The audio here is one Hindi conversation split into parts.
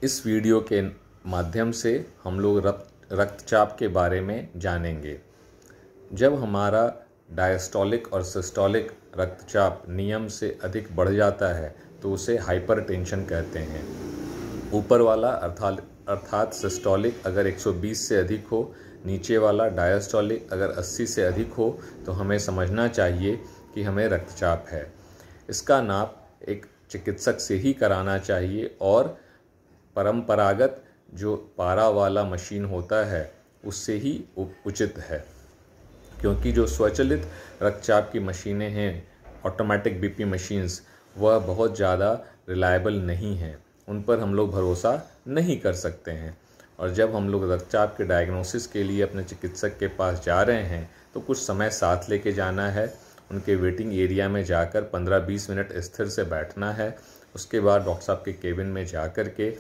इस वीडियो के माध्यम से हम लोग रक्तचाप के बारे में जानेंगे। जब हमारा डायस्टोलिक और सिस्टोलिक रक्तचाप नियम से अधिक बढ़ जाता है तो उसे हाइपरटेंशन कहते हैं। ऊपर वाला अर्थात सिस्टोलिक अगर 120 से अधिक हो, नीचे वाला डायस्टोलिक अगर 80 से अधिक हो तो हमें समझना चाहिए कि हमें रक्तचाप है। इसका नाप एक चिकित्सक से ही कराना चाहिए और परंपरागत जो पारा वाला मशीन होता है उससे ही उचित है, क्योंकि जो स्वचालित रक्तचाप की मशीनें हैं, ऑटोमेटिक बीपी मशीन्स, वह बहुत ज़्यादा रिलायबल नहीं हैं, उन पर हम लोग भरोसा नहीं कर सकते हैं। और जब हम लोग रक्तचाप के डायग्नोसिस के लिए अपने चिकित्सक के पास जा रहे हैं तो कुछ समय साथ लेके जाना है। उनके वेटिंग एरिया में जाकर 15-20 मिनट स्थिर से बैठना है। उसके बाद डॉक्टर साहब के केबिन में जा कर के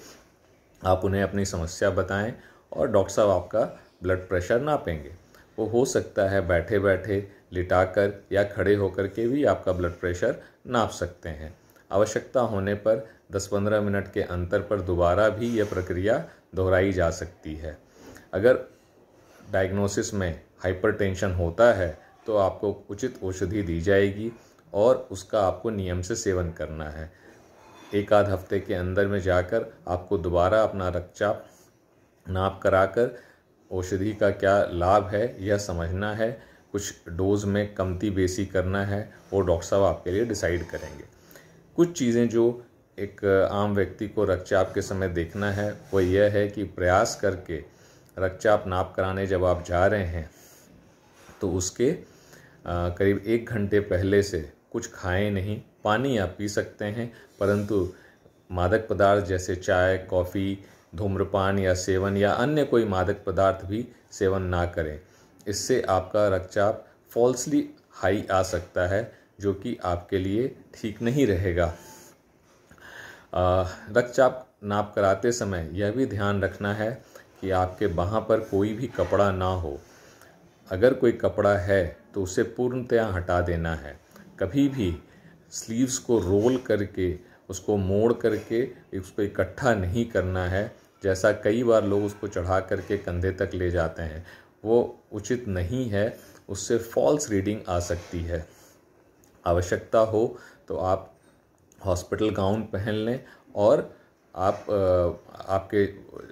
आप उन्हें अपनी समस्या बताएं और डॉक्टर साहब आपका ब्लड प्रेशर नापेंगे। वो हो सकता है बैठे बैठे, लिटाकर या खड़े होकर के भी आपका ब्लड प्रेशर नाप सकते हैं। आवश्यकता होने पर 10-15 मिनट के अंतर पर दोबारा भी यह प्रक्रिया दोहराई जा सकती है। अगर डायग्नोसिस में हाइपरटेंशन होता है तो आपको उचित औषधि दी जाएगी और उसका आपको नियम से सेवन करना है। एक आध हफ्ते के अंदर में जाकर आपको दोबारा अपना रक्तचाप नाप कराकर औषधि का क्या लाभ है यह समझना है। कुछ डोज में कमती बेसी करना है वो डॉक्टर साहब आपके लिए डिसाइड करेंगे। कुछ चीज़ें जो एक आम व्यक्ति को रक्तचाप के समय देखना है वो यह है कि प्रयास करके रक्तचाप नाप कराने जब आप जा रहे हैं तो उसके करीब 1 घंटे पहले से कुछ खाएं नहीं। पानी आप पी सकते हैं, परंतु मादक पदार्थ जैसे चाय, कॉफ़ी, धूम्रपान या सेवन या अन्य कोई मादक पदार्थ भी सेवन ना करें। इससे आपका रक्तचाप फॉल्सली हाई आ सकता है, जो कि आपके लिए ठीक नहीं रहेगा। रक्तचाप नाप कराते समय यह भी ध्यान रखना है कि आपके बाहाँ पर कोई भी कपड़ा ना हो। अगर कोई कपड़ा है तो उसे पूर्णतया हटा देना है। कभी भी स्लीव्स को रोल करके, उसको मोड़ करके उसको इकट्ठा नहीं करना है, जैसा कई बार लोग उसको चढ़ा करके कंधे तक ले जाते हैं। वो उचित नहीं है, उससे फॉल्स रीडिंग आ सकती है। आवश्यकता हो तो आप हॉस्पिटल गाउन पहन लें और आप आपके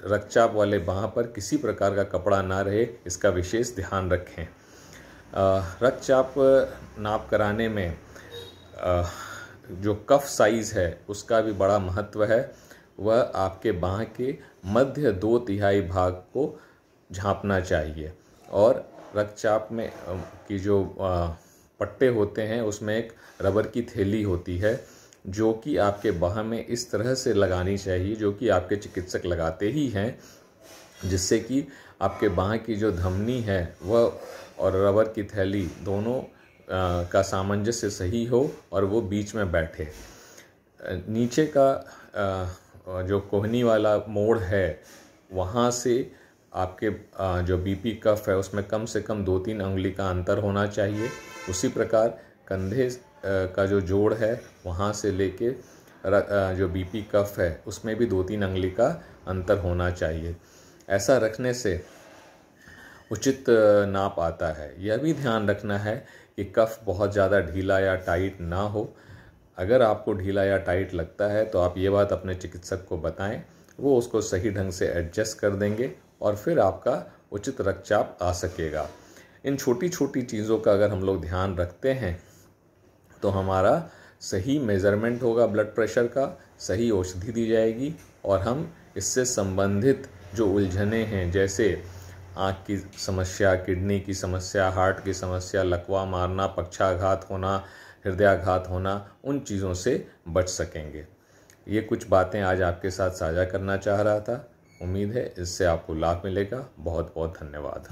रक्तचाप वाले बाँह पर किसी प्रकार का कपड़ा ना रहे, इसका विशेष ध्यान रखें। रक्तचाप नाप कराने में जो कफ साइज़ है उसका भी बड़ा महत्व है। वह आपके बाँह के मध्य 2/3 भाग को झांपना चाहिए और रक्तचाप में की जो पट्टे होते हैं उसमें एक रबर की थैली होती है जो कि आपके बाँह में इस तरह से लगानी चाहिए, जो कि आपके चिकित्सक लगाते ही हैं, जिससे कि आपके बाँह की जो धमनी है वह और रबर की थैली दोनों का सामंजस्य सही हो और वो बीच में बैठे। नीचे का जो कोहनी वाला मोड़ है वहाँ से आपके जो बीपी कफ है उसमें कम से कम 2-3 अंगुली का अंतर होना चाहिए। उसी प्रकार कंधे का जो जोड़ है वहाँ से लेके जो बीपी कफ है उसमें भी 2-3 अंगुली का अंतर होना चाहिए। ऐसा रखने से उचित नाप आता है। यह भी ध्यान रखना है कि कफ बहुत ज़्यादा ढीला या टाइट ना हो। अगर आपको ढीला या टाइट लगता है तो आप ये बात अपने चिकित्सक को बताएं, वो उसको सही ढंग से एडजस्ट कर देंगे और फिर आपका उचित रक्तचाप आ सकेगा। इन छोटी छोटी चीज़ों का अगर हम लोग ध्यान रखते हैं तो हमारा सही मेज़रमेंट होगा ब्लड प्रेशर का, सही औषधि दी जाएगी और हम इससे संबंधित जो उलझनें हैं जैसे आँख की समस्या, किडनी की समस्या, हार्ट की समस्या, लकवा मारना, पक्षाघात होना, हृदयाघात होना, उन चीज़ों से बच सकेंगे। ये कुछ बातें आज आपके साथ साझा करना चाह रहा था। उम्मीद है इससे आपको लाभ मिलेगा। बहुत बहुत धन्यवाद।